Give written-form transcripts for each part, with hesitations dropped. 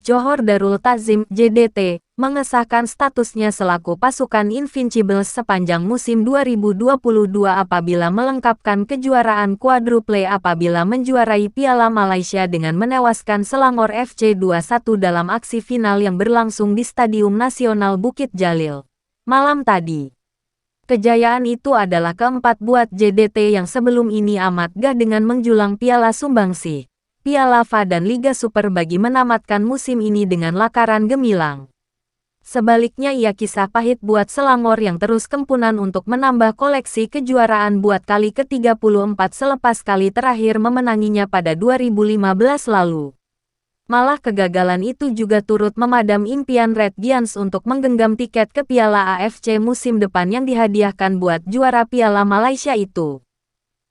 Johor Darul Ta'zim (JDT) mengesahkan statusnya selaku pasukan Invincibles sepanjang musim 2022 apabila melengkapkan kejuaraan kuadruple apabila menjuarai Piala Malaysia dengan menewaskan Selangor FC 2-1 dalam aksi final yang berlangsung di Stadium Nasional Bukit Jalil malam tadi. Kejayaan itu adalah keempat buat JDT yang sebelum ini amat gah dengan menjulang Piala Sumbangsih, Piala FA dan Liga Super bagi menamatkan musim ini dengan lakaran gemilang. Sebaliknya ia kisah pahit buat Selangor yang terus kempunan untuk menambah koleksi kejuaraan buat kali ke-34 selepas kali terakhir memenanginya pada 2015 lalu. Malah kegagalan itu juga turut memadam impian Red Giants untuk menggenggam tiket ke Piala AFC musim depan yang dihadiahkan buat juara Piala Malaysia itu.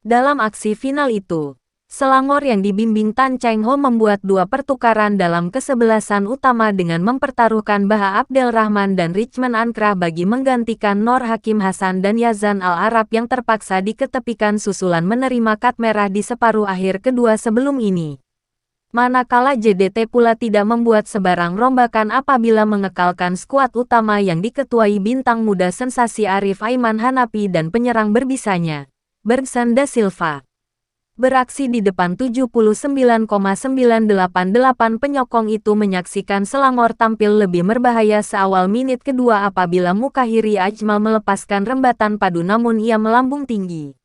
Dalam aksi final itu, Selangor yang dibimbing Tan Cheng Ho membuat dua pertukaran dalam kesebelasan utama dengan mempertaruhkan Baha Abdel Rahman dan Richmond Ankrah bagi menggantikan Nur Hakim Hasan dan Yazan Al-Arab yang terpaksa diketepikan susulan menerima kad merah di separuh akhir kedua sebelum ini. Manakala JDT pula tidak membuat sebarang rombakan apabila mengekalkan skuad utama yang diketuai bintang muda sensasi Arif Aiman Hanapi dan penyerang berbisanya, Bergson Da Silva. Beraksi di depan 79,988 penyokong itu menyaksikan Selangor tampil lebih berbahaya seawal menit kedua apabila Mukahiri Ajmal melepaskan rembatan padu namun ia melambung tinggi.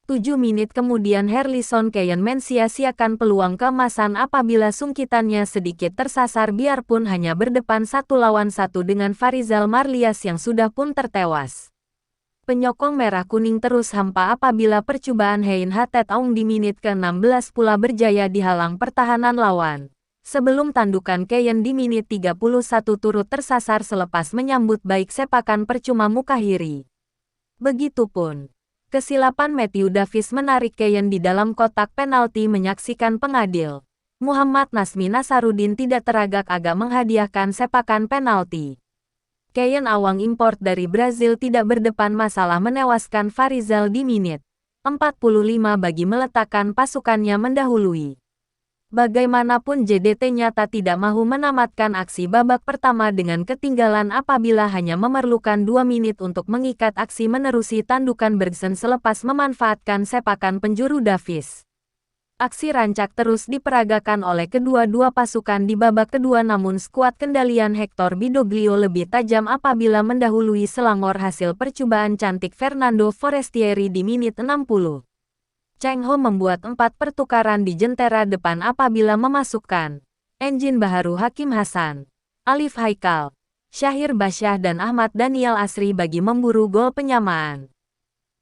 7 menit kemudian Herlison Keyen mensia-siakan peluang keemasan apabila sungkitannya sedikit tersasar biarpun hanya berdepan 1 lawan 1 dengan Farizal Marlias yang sudah pun tertewas. Penyokong merah kuning terus hampa apabila percobaan Hein Hatet Aung di menit ke-16 pula berjaya dihalang pertahanan lawan. Sebelum tandukan Keyen di menit 31 turut tersasar selepas menyambut baik sepakan percuma Mukahiri. Begitupun, kesilapan Matthew Davis menarik Keyen di dalam kotak penalti menyaksikan pengadil, Muhammad Nasmi Nasarudin tidak teragak-agak menghadiahkan sepakan penalti. Keyen awang import dari Brazil tidak berdepan masalah menewaskan Farizal di menit 45 bagi meletakkan pasukannya mendahului. Bagaimanapun JDT nyata tidak mahu menamatkan aksi babak pertama dengan ketinggalan apabila hanya memerlukan 2 menit untuk mengikat aksi menerusi tandukan Bergson selepas memanfaatkan sepakan penjuru Davis. Aksi rancak terus diperagakan oleh kedua-dua pasukan di babak kedua namun skuad kendalian Hector Bidoglio lebih tajam apabila mendahului Selangor hasil percobaan cantik Fernando Forestieri di menit 60. Cheng Ho membuat 4 pertukaran di jentera depan apabila memasukkan Engin Baharu Hakim Hasan, Alif Haikal, Syahir Basyah dan Ahmad Daniel Asri bagi memburu gol penyamaan.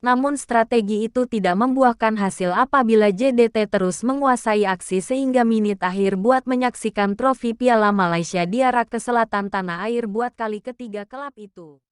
Namun strategi itu tidak membuahkan hasil apabila JDT terus menguasai aksi sehingga menit akhir buat menyaksikan trofi Piala Malaysia diarak ke selatan tanah air buat kali ketiga kelab itu.